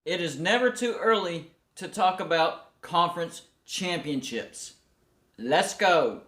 It is never too early to talk about conference championships. Let's go.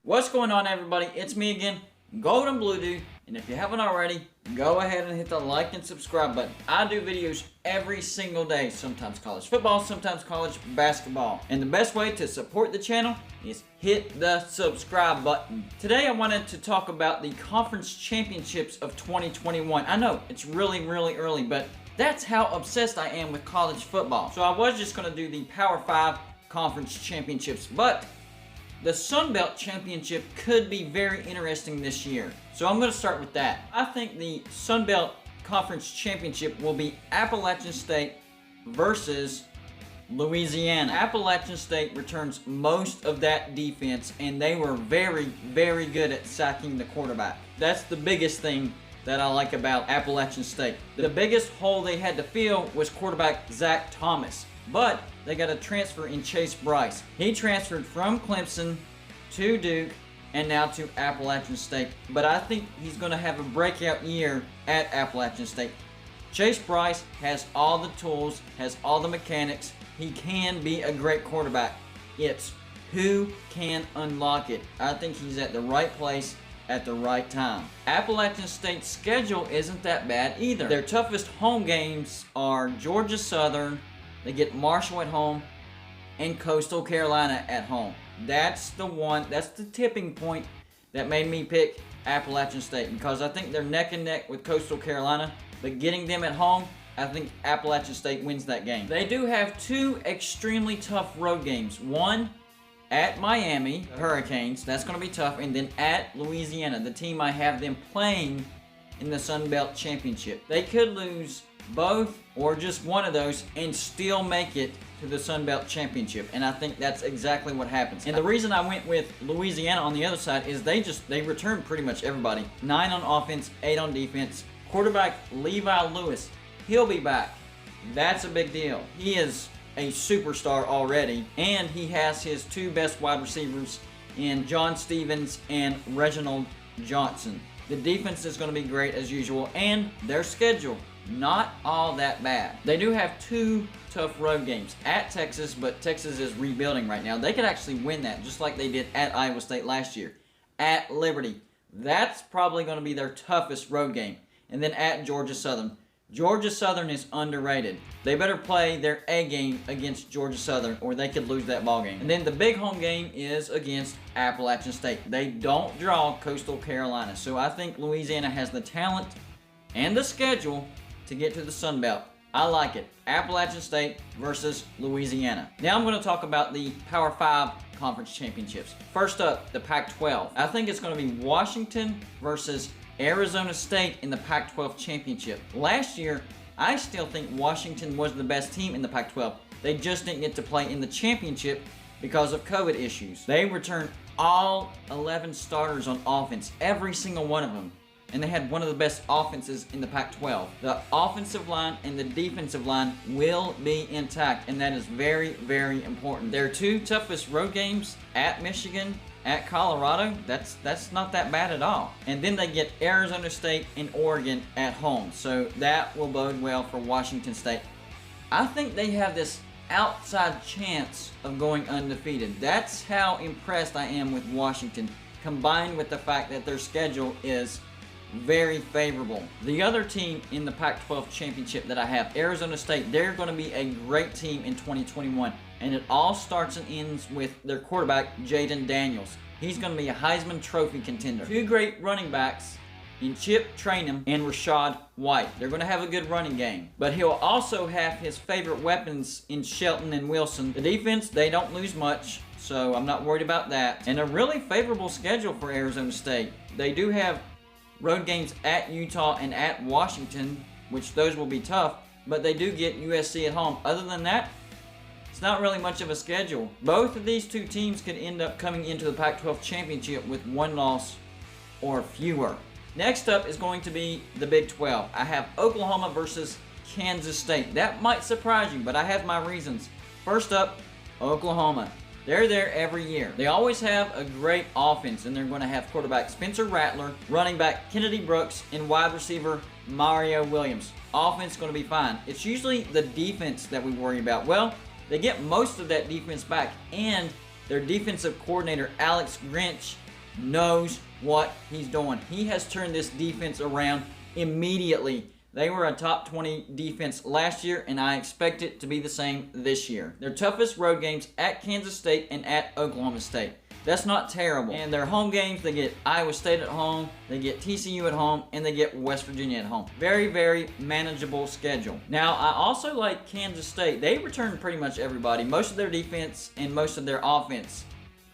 What's going on, everybody? It's me again, Golden Blue Dude, and if you haven't already, go ahead and hit the like and subscribe button. I do videos every single day, sometimes college football, sometimes college basketball. And the best way to support the channel is hit the subscribe button. Today I wanted to talk about the conference championships of 2021. I know, it's really early, but that's how obsessed I am with college football. So I was just going to do the Power 5 conference championships, but the Sunbelt Championship could be very interesting this year. So I'm going to start with that. I think the Sunbelt Conference Championship will be Appalachian State versus Louisiana. Appalachian State returns most of that defense, and they were very good at sacking the quarterback. That's the biggest thing that I like about Appalachian State. The biggest hole they had to fill was quarterback Zach Thomas. But they got a transfer in Chase Bryce. He transferred from Clemson to Duke and now to Appalachian State. But I think he's going to have a breakout year at Appalachian State. Chase Bryce has all the tools, has all the mechanics. He can be a great quarterback. It's who can unlock it. I think he's at the right place at the right time. Appalachian State's schedule isn't that bad either. Their toughest home games are Georgia Southern. They get Marshall at home and Coastal Carolina at home. That's the tipping point that made me pick Appalachian State, because I think they're neck and neck with Coastal Carolina, but getting them at home, I think Appalachian State wins that game. They do have two extremely tough road games. One at Miami, Hurricanes, that's going to be tough, and then at Louisiana, the team I have them playing in the Sunbelt Championship. They could lose both or just one of those and still make it to the Sunbelt Championship, and I think that's exactly what happens. And the reason I went with Louisiana on the other side is they returned pretty much everybody. 9 on offense, 8 on defense. Quarterback Levi Lewis, he'll be back. That's a big deal. He is a superstar already, and he has his 2 best wide receivers in John Stevens and Reginald Johnson. The defense is going to be great as usual, and their schedule, not all that bad. They do have 2 tough road games at Texas, but Texas is rebuilding right now. They could actually win that, just like they did at Iowa State last year. At Liberty, that's probably going to be their toughest road game. And then at Georgia Southern. Georgia Southern is underrated. They better play their A game against Georgia Southern, or they could lose that ball game. And then the big home game is against Appalachian State. They don't draw Coastal Carolina, so I think Louisiana has the talent and the schedule to get to the Sun Belt. I like it. Appalachian State versus Louisiana. Now I'm going to talk about the Power 5 Conference Championships. First up, the Pac-12. I think it's going to be Washington versus Arizona State in the Pac-12 Championship. Last year, I still think Washington was the best team in the Pac-12. They just didn't get to play in the championship because of COVID issues. They returned all 11 starters on offense, every single one of them. And they had one of the best offenses in the Pac-12. The offensive line and the defensive line will be intact, and that is very important. Their 2 toughest road games at Michigan, at Colorado, that's not that bad at all. And then they get Arizona State and Oregon at home, so that will bode well for Washington State. I think they have this outside chance of going undefeated. That's how impressed I am with Washington, combined with the fact that their schedule is very favorable. The other team in the Pac-12 Championship that I have, Arizona State, they're going to be a great team in 2021. And it all starts and ends with their quarterback, Jaden Daniels. He's going to be a Heisman Trophy contender. 2 great running backs in Chip Trayanum and Rashad White. They're going to have a good running game. But he'll also have his favorite weapons in Shelton and Wilson. The defense, they don't lose much, so I'm not worried about that. And a really favorable schedule for Arizona State. They do have road games at Utah and at Washington, which those will be tough, but they do get USC at home. Other than that, it's not really much of a schedule. Both of these 2 teams could end up coming into the Pac-12 Championship with 1 loss or fewer. Next up is going to be the Big 12. I have Oklahoma versus Kansas State. That might surprise you, but I have my reasons. First up, Oklahoma. They're there every year. They always have a great offense, and they're going to have quarterback Spencer Rattler, running back Kennedy Brooks, and wide receiver Mario Williams. Offense going to be fine. It's usually the defense that we worry about. Well, they get most of that defense back, and their defensive coordinator, Alex Grinch, knows what he's doing. He has turned this defense around immediately. They were a top 20 defense last year, and I expect it to be the same this year. Their toughest road games at Kansas State and at Oklahoma State. That's not terrible. And their home games, they get Iowa State at home, they get TCU at home, and they get West Virginia at home. Very, very manageable schedule. Now, I also like Kansas State. They return pretty much everybody, most of their defense and most of their offense.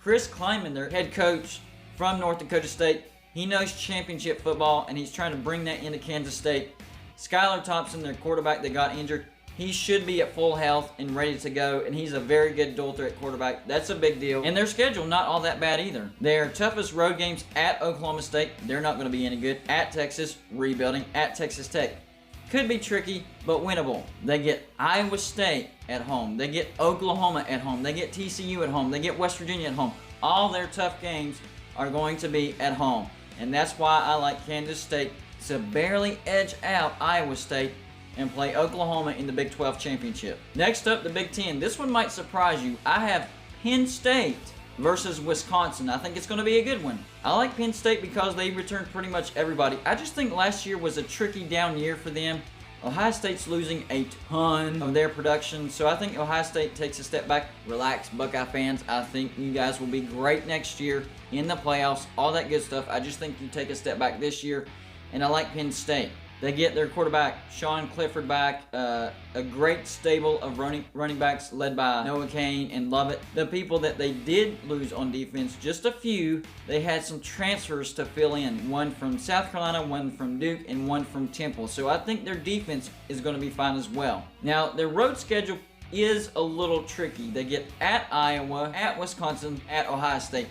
Chris Klieman, their head coach from North Dakota State, he knows championship football, and he's trying to bring that into Kansas State. Skylar Thompson, their quarterback that got injured, he should be at full health and ready to go, and he's a very good dual threat quarterback. That's a big deal. And their schedule, not all that bad either. Their toughest road games at Oklahoma State, they're not going to be any good. At Texas, rebuilding. At Texas Tech, could be tricky, but winnable. They get Iowa State at home. They get Oklahoma at home. They get TCU at home. They get West Virginia at home. All their tough games are going to be at home. And that's why I like Kansas State to barely edge out Iowa State and play Oklahoma in the Big 12 championship. Next up, the Big 10. This one might surprise you. I have Penn State versus Wisconsin. I think it's going to be a good one. I like Penn State because they returned pretty much everybody. I just think last year was a tricky down year for them. Ohio State's losing a ton of their production, so I think Ohio State takes a step back. Relax, Buckeye fans. I think you guys will be great next year in the playoffs, all that good stuff. I just think you take a step back this year, and I like Penn State. They get their quarterback, Sean Clifford, back. A great stable of running backs led by Noah Cain and Lovett. The people that they did lose on defense, just a few, they had some transfers to fill in. One from South Carolina, one from Duke, and one from Temple. So I think their defense is going to be fine as well. Now, their road schedule is a little tricky. They get at Iowa, at Wisconsin, at Ohio State.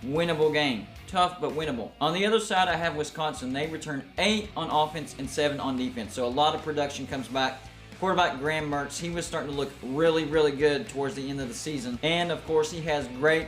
Winnable game. Tough, but winnable. On the other side, I have Wisconsin. They return 8 on offense and 7 on defense. So a lot of production comes back. Quarterback Graham Mertz, he was starting to look really, really good towards the end of the season. And, of course, he has great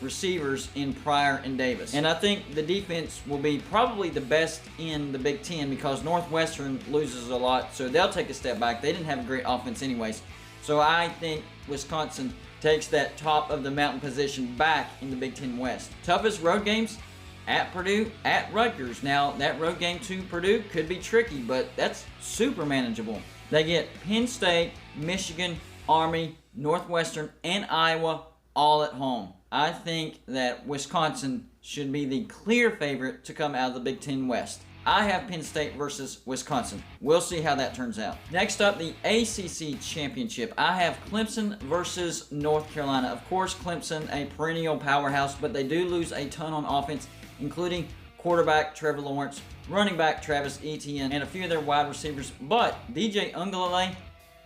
receivers in Pryor and Davis. And I think the defense will be probably the best in the Big Ten because Northwestern loses a lot. So they'll take a step back. They didn't have a great offense anyways. So I think Wisconsin takes that top of the mountain position back in the Big Ten West. Toughest road games? At Purdue, at Rutgers. Now, that road game to Purdue could be tricky, but that's super manageable. They get Penn State, Michigan, Army, Northwestern, and Iowa all at home. I think that Wisconsin should be the clear favorite to come out of the Big Ten West. I have Penn State versus Wisconsin. We'll see how that turns out. Next up, the ACC Championship. I have Clemson versus North Carolina. Of course, Clemson, a perennial powerhouse, but they do lose a ton on offense, including quarterback Trevor Lawrence, running back Travis Etienne, and a few of their wide receivers. But DJ Uiagalelei,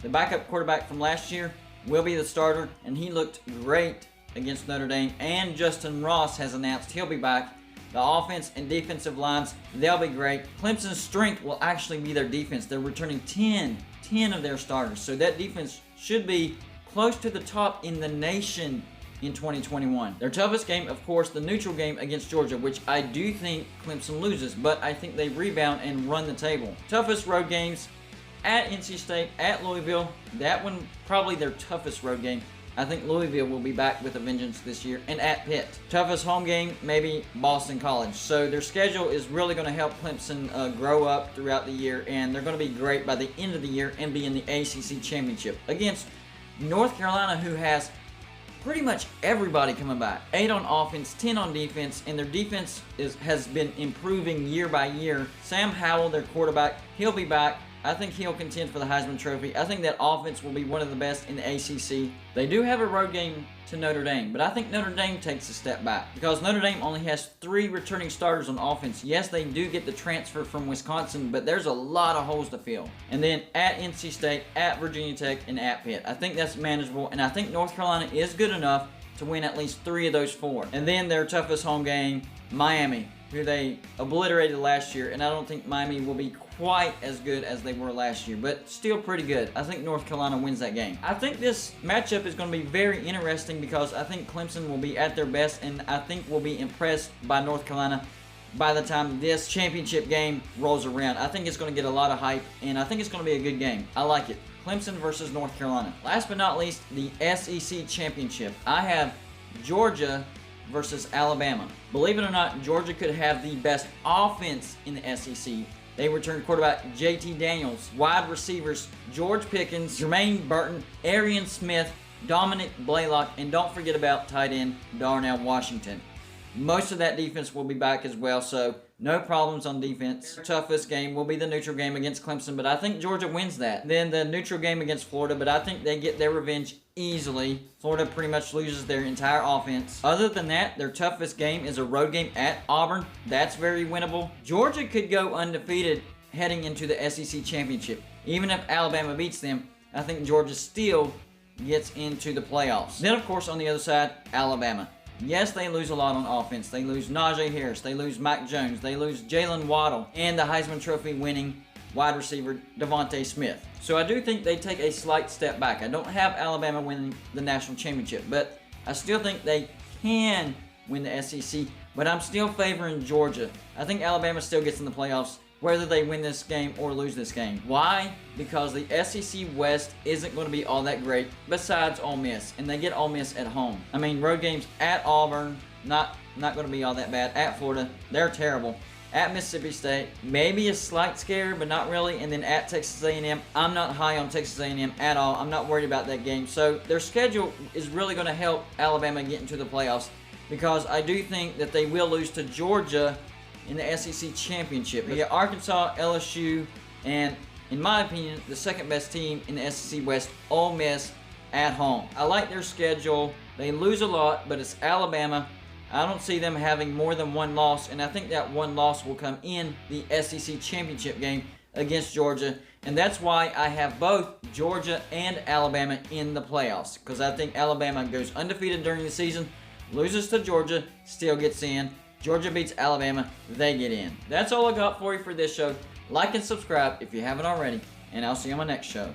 the backup quarterback from last year, will be the starter, and he looked great against Notre Dame. And Justin Ross has announced he'll be back. The offense and defensive lines, they'll be great. Clemson's strength will actually be their defense. They're returning 10 of their starters. So that defense should be close to the top in the nation in 2021. Their toughest game, of course, the neutral game against Georgia, which I do think Clemson loses, but I think they rebound and run the table. Toughest road games at NC State, at Louisville. That one probably their toughest road game. I think Louisville will be back with a vengeance this year, and at Pitt. Toughest home game, maybe Boston College. So their schedule is really going to help Clemson grow up throughout the year, and they're going to be great by the end of the year and be in the ACC Championship against North Carolina, who has pretty much everybody coming back. 8 on offense, 10 on defense, and their defense has been improving year by year. Sam Howell, their quarterback, he'll be back. I think he'll contend for the Heisman Trophy. I think that offense will be one of the best in the ACC. They do have a road game to Notre Dame, but I think Notre Dame takes a step back because Notre Dame only has 3 returning starters on offense. Yes, they do get the transfer from Wisconsin, but there's a lot of holes to fill. And then at NC State, at Virginia Tech, and at Pitt. I think that's manageable, and I think North Carolina is good enough to win at least 3 of those 4. And then their toughest home game, Miami, who they obliterated last year, and I don't think Miami will be quite as good as they were last year, but still pretty good. I think North Carolina wins that game. I think this matchup is going to be very interesting because I think Clemson will be at their best, and I think will be impressed by North Carolina by the time this championship game rolls around. I think it's going to get a lot of hype, and I think it's going to be a good game. I like it. Clemson versus North Carolina. Last but not least, the SEC Championship. I have Georgia versus Alabama. Believe it or not, Georgia could have the best offense in the SEC. They returned quarterback JT Daniels, wide receivers George Pickens, Jermaine Burton, Arian Smith, Dominic Blaylock, and don't forget about tight end Darnell Washington. Most of that defense will be back as well, so no problems on defense. The toughest game will be the neutral game against Clemson, but I think Georgia wins that. Then the neutral game against Florida, but I think they get their revenge easily. Florida pretty much loses their entire offense. Other than that, their toughest game is a road game at Auburn. That's very winnable. Georgia could go undefeated heading into the SEC Championship. Even if Alabama beats them, I think Georgia still gets into the playoffs. Then, of course, on the other side, Alabama. Yes, they lose a lot on offense. They lose Najee Harris. They lose Mac Jones. They lose Jalen Waddle and the Heisman Trophy winning wide receiver Devontae Smith. So I do think they take a slight step back. I don't have Alabama winning the national championship, but I still think they can win the SEC, but I'm still favoring Georgia. I think Alabama still gets in the playoffs, whether they win this game or lose this game. Why? Because the SEC West isn't going to be all that great besides Ole Miss, and they get Ole Miss at home. I mean, road games at Auburn, not going to be all that bad. At Florida, they're terrible. At Mississippi State, maybe a slight scare, but not really. And then at Texas A&M, I'm not high on Texas A&M at all. I'm not worried about that game. So their schedule is really going to help Alabama get into the playoffs, because I do think that they will lose to Georgia in the SEC Championship. We got Arkansas, LSU, and in my opinion, the second best team in the SEC West, Ole Miss, at home. I like their schedule. They lose a lot, but it's Alabama. I don't see them having more than one loss, and I think that one loss will come in the SEC Championship game against Georgia, and that's why I have both Georgia and Alabama in the playoffs, because I think Alabama goes undefeated during the season, loses to Georgia, still gets in. Georgia beats Alabama, they get in. That's all I got for you for this show. Like and subscribe if you haven't already, and I'll see you on my next show.